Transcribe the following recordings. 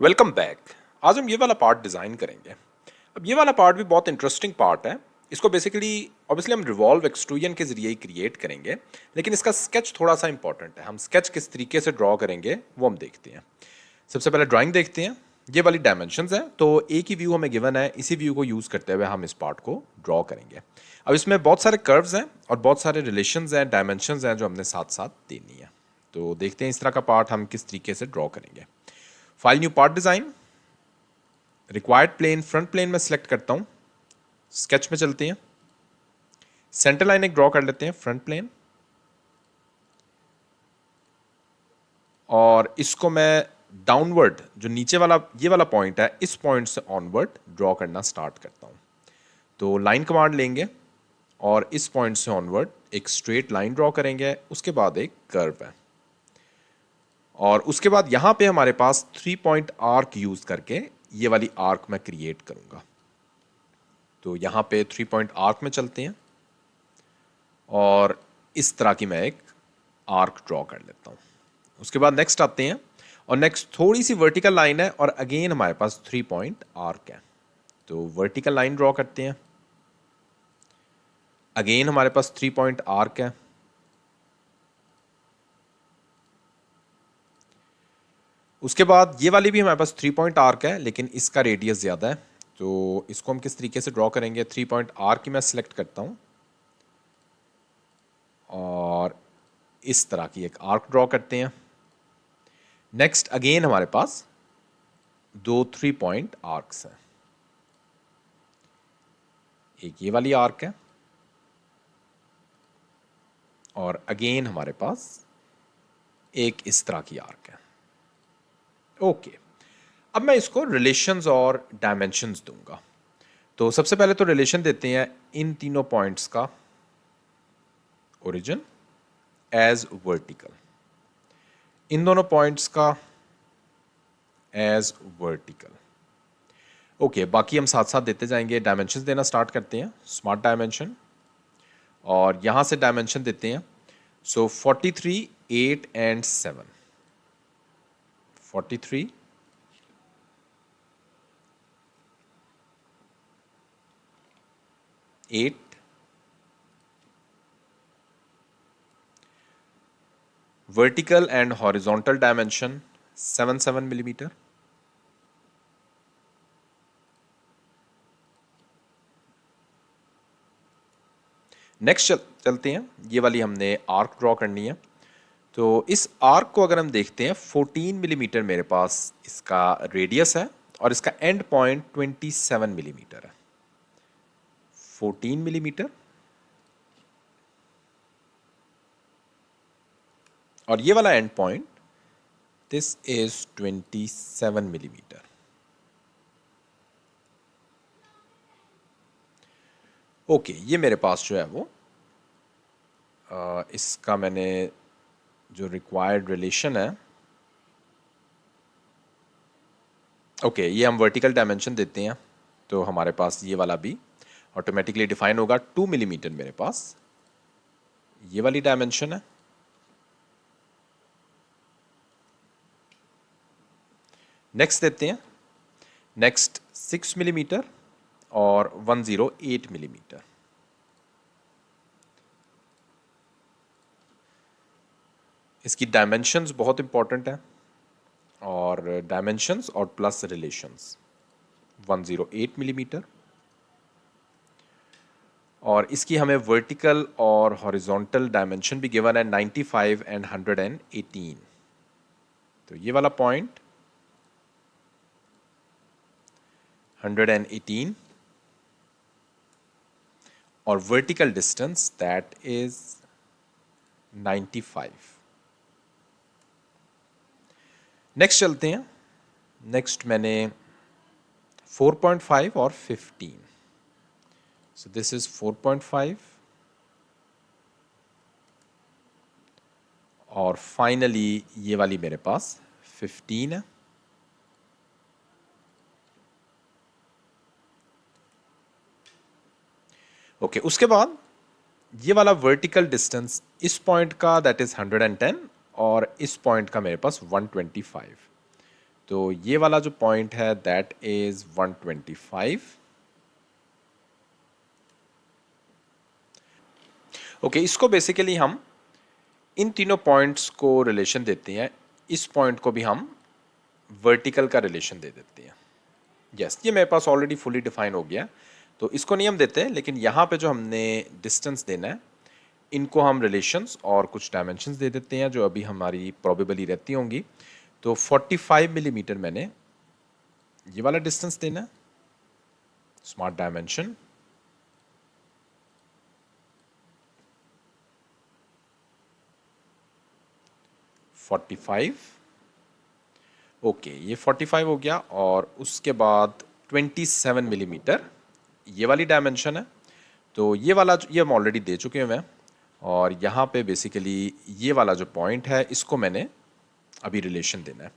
Welcome back. आज हम ये वाला पार्ट डिज़ाइन करेंगे। अब ये वाला पार्ट भी बहुत इंटरेस्टिंग पार्ट है। इसको बेसिकली ऑब्वियसली हम रिवॉल्व एक्सट्रूजन के ज़रिए ही क्रिएट करेंगे, लेकिन इसका स्केच थोड़ा सा इंपॉर्टेंट है। हम स्केच किस तरीके से ड्रॉ करेंगे वो हम देखते हैं। सबसे पहले ड्राइंग देखते हैं। ये वाली डायमेंशंस हैं, तो एक ही व्यू हमें गिवन है, इसी व्यू को यूज़ करते हुए हम इस पार्ट को ड्रॉ करेंगे। अब इसमें बहुत सारे कर्व्स हैं और बहुत सारे रिलेशंस हैं, डायमेंशंस हैं जो हमने साथ साथ देनी है। तो देखते हैं इस तरह का पार्ट हम किस तरीके से ड्रॉ करेंगे। File new part design, required plane front plane में सिलेक्ट करता हूं। स्केच में चलते हैं, सेंटर लाइन एक ड्रॉ कर लेते हैं फ्रंट प्लेन, और इसको मैं डाउनवर्ड जो नीचे वाला ये वाला पॉइंट है, इस पॉइंट से ऑनवर्ड ड्रॉ करना स्टार्ट करता हूं। तो लाइन कमांड लेंगे और इस पॉइंट से ऑनवर्ड एक स्ट्रेट लाइन ड्रॉ करेंगे, उसके बाद एक कर्व है, और उसके बाद यहां पे हमारे पास 3 पॉइंट आर्क यूज करके ये वाली आर्क मैं क्रिएट करूंगा। तो यहां पे 3 पॉइंट आर्क में चलते हैं और इस तरह की मैं एक आर्क ड्रॉ कर लेता हूं। उसके बाद नेक्स्ट आते हैं, और नेक्स्ट थोड़ी सी वर्टिकल लाइन है और अगेन हमारे पास 3 पॉइंट आर्क है। तो वर्टिकल लाइन ड्रॉ करते हैं, अगेन हमारे पास 3 पॉइंट आर्क है। उसके बाद ये वाली भी हमारे पास 3 पॉइंट आर्क है, लेकिन इसका रेडियस ज़्यादा है। तो इसको हम किस तरीके से ड्रॉ करेंगे, 3 पॉइंट आर्क की मैं सिलेक्ट करता हूं और इस तरह की एक आर्क ड्रॉ करते हैं। नेक्स्ट अगेन हमारे पास 2 3 पॉइंट आर्क्स हैं, एक ये वाली आर्क है और अगेन हमारे पास एक इस तरह की आर्क है। ओके, अब मैं इसको रिलेशंस और डायमेंशंस दूंगा। तो सबसे पहले तो रिलेशन देते हैं इन तीनों पॉइंट्स का ओरिजिन एज वर्टिकल, इन दोनों पॉइंट्स का एज वर्टिकल। ओके, बाकी हम साथ साथ देते जाएंगे। डायमेंशंस देना स्टार्ट करते हैं, स्मार्ट डायमेंशन, और यहां से डायमेंशन देते हैं। सो 43 8 and 7, 43 8 vertical and horizontal dimension 7 millimeter. Next चलते हैं, ये वाली हमने आर्क ड्रॉ करनी है। तो इस आर्क को अगर हम देखते हैं, 14 मिलीमीटर मेरे पास इसका रेडियस है और इसका एंड पॉइंट 27 मिलीमीटर है। 14 मिलीमीटर और ये वाला and point this is 27 millimetre. Okay, ये मेरे पास जो है वो इसका मैंने जो रिक्वायर्ड रिलेशन है, ओके, ये हम वर्टिकल डायमेंशन देते हैं तो हमारे पास ये वाला भी ऑटोमेटिकली डिफाइन होगा। 2 मिलीमीटर मेरे पास ये वाली डायमेंशन है। नेक्स्ट देते हैं, नेक्स्ट 6 मिलीमीटर और 108 मिलीमीटर। इसकी डायमेंशंस बहुत इंपॉर्टेंट है, और डायमेंशंस और प्लस रिलेशंस 108 मिलीमीटर, और इसकी हमें वर्टिकल और हॉरिजॉन्टल डायमेंशन भी गिवन है 95 एंड 118। तो ये वाला पॉइंट 118 और vertical distance that is 95। Next चलते हैं, नेक्स्ट मैंने 4.5 और 15। सो दिस इज 4.5 और फाइनली ये वाली मेरे पास 15 है। ओके, उसके बाद ये वाला वर्टिकल डिस्टेंस इस पॉइंट का दैट इज 110 और इस पॉइंट का मेरे पास 125। तो ये वाला जो पॉइंट है दैट इज 125। ओके, इसको बेसिकली हम इन तीनों पॉइंट्स को रिलेशन देते हैं। इस पॉइंट को भी हम वर्टिकल का रिलेशन दे देते हैं। यस, ये मेरे पास ऑलरेडी फुली डिफाइन हो गया, तो इसको नहीं हम देते, लेकिन यहाँ पे जो हमने डिस्टेंस देना है इनको हम रिलेशंस और कुछ डायमेंशंस दे देते हैं जो अभी हमारी प्रोबेबली रहती होंगी। तो 45 मिलीमीटर मैंने ये वाला डिस्टेंस देना है, स्मार्ट डायमेंशन। ओके, ये 45 हो गया। और उसके बाद 27 मिलीमीटर ये वाली डायमेंशन है। तो ये वाला ये हम ऑलरेडी दे चुके हैं। और यहाँ पे बेसिकली ये वाला जो पॉइंट है इसको मैंने अभी रिलेशन देना है।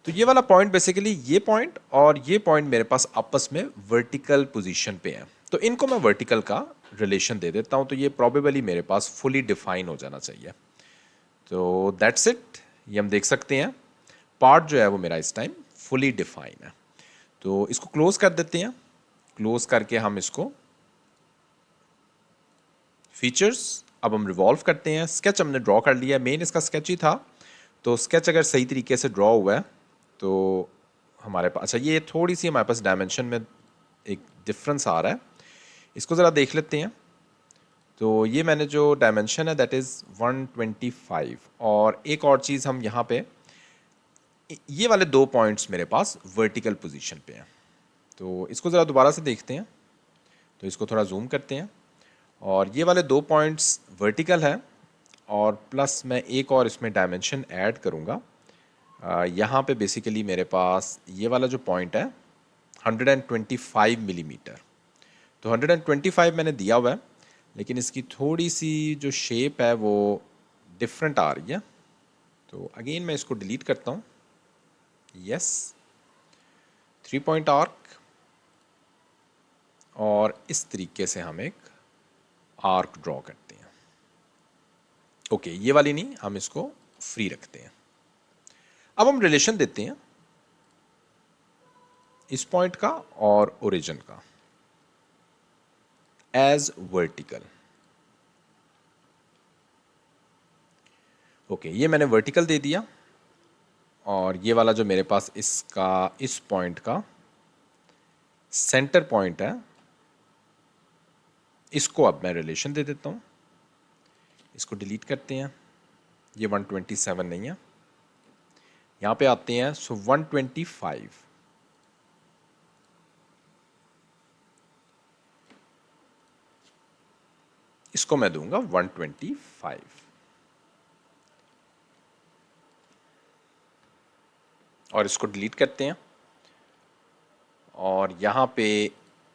तो ये वाला पॉइंट बेसिकली ये पॉइंट और ये पॉइंट मेरे पास आपस में वर्टिकल पोजीशन पे है, तो इनको मैं वर्टिकल का रिलेशन दे देता हूँ। तो ये प्रोबेबली मेरे पास फुली डिफाइन हो जाना चाहिए। तो दैट्स इट, ये हम देख सकते हैं पार्ट जो है वो मेरा इस टाइम फुली डिफाइन है। तो इसको क्लोज कर देते हैं। क्लोज करके हम इसको फीचर्स, अब हम रिवॉल्व करते हैं। स्केच हमने ड्रॉ कर लिया, मेन इसका स्केच ही था। तो स्केच अगर सही तरीके से ड्रॉ हुआ है तो हमारे पास, अच्छा ये थोड़ी सी हमारे पास डायमेंशन में एक डिफरेंस आ रहा है, इसको ज़रा देख लेते हैं। तो ये मैंने जो डायमेंशन है दैट इज़ 125। और एक और चीज़ हम यहाँ पे, ये वाले दो पॉइंट्स मेरे पास वर्टिकल पोजीशन पे हैं। तो इसको ज़रा दोबारा से देखते हैं। तो इसको थोड़ा जूम करते हैं और ये वाले दो पॉइंट्स वर्टिकल है और प्लस मैं एक और इसमें डायमेंशन ऐड करूँगा। यहाँ पे बेसिकली मेरे पास ये वाला जो पॉइंट है 125 मिलीमीटर। तो 125 मैंने दिया हुआ है, लेकिन इसकी थोड़ी सी जो शेप है वो डिफरेंट आ रही है। तो अगेन मैं इसको डिलीट करता हूँ। यस, 3 पॉइंट आर्क, और इस तरीके से हम एक आर्क ड्रॉ करते हैं। ओके, ये वाली नहीं, हम इसको फ्री रखते हैं। अब हम रिलेशन देते हैं इस पॉइंट का और ओरिजिन का एज वर्टिकल। ओके, ये मैंने वर्टिकल दे दिया। और ये वाला जो मेरे पास इसका इस पॉइंट का सेंटर पॉइंट है, इसको अब मैं रिलेशन दे देता हूँ। इसको डिलीट करते हैं, ये 127 नहीं है, यहाँ पे आते हैं। सो 125, इसको मैं दूंगा 125। और इसको डिलीट करते हैं और यहाँ पे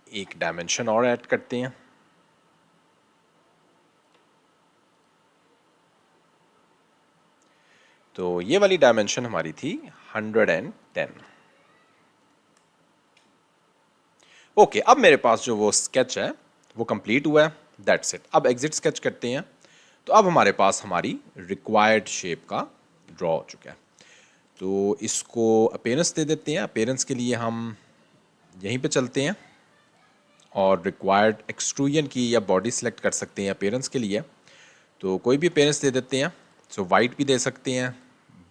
एक डायमेंशन और ऐड करते हैं। तो ये वाली डायमेंशन हमारी थी 110। ओके, अब मेरे पास जो वो स्केच है वो कंप्लीट हुआ है। That's it. अब एग्जिट स्केच करते हैं। तो अब हमारे पास हमारी रिक्वायर्ड शेप का ड्रॉ हो चुका है। तो इसको अपीयरेंस दे देते हैं। अपीयरेंस के लिए हम यहीं पे चलते हैं और रिक्वायर्ड एक्सट्रूजन की या बॉडी सेलेक्ट कर सकते हैं अपीयरेंस के लिए। तो कोई भी अपीयरेंस दे देते हैं। सो वाइट भी दे सकते हैं,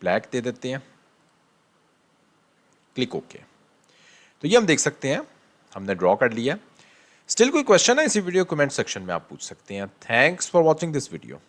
ब्लैक दे देते हैं, क्लिक ओके। तो ये हम देख सकते हैं हमने ड्रॉ कर लिया। स्टिल कोई क्वेश्चन है इसी वीडियो कमेंट सेक्शन में आप पूछ सकते हैं। Thanks for watching this video.